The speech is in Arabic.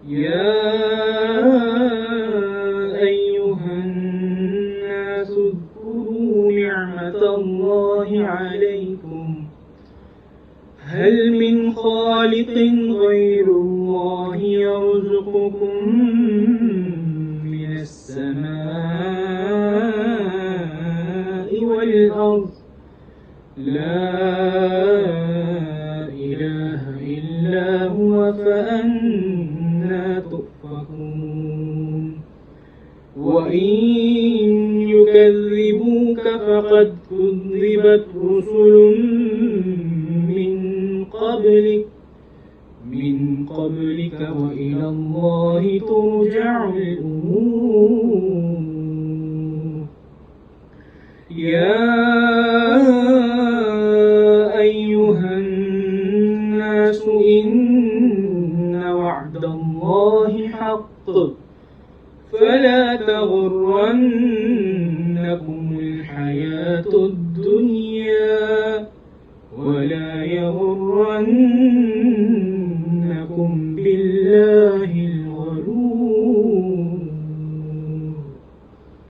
يا أيها الناس اذكروا نعمة الله عليكم هل من خالق غير الله يرزقكم من السماء والأرض لا إله إلا هو فأنى تؤفكون وإن يكذبوك فقد كذبت رسل من قبلك وإلى الله ترجع الأمور يا أيها الناس إن وعد الله حق فلا تغرنكم الحياة الدنيا ولا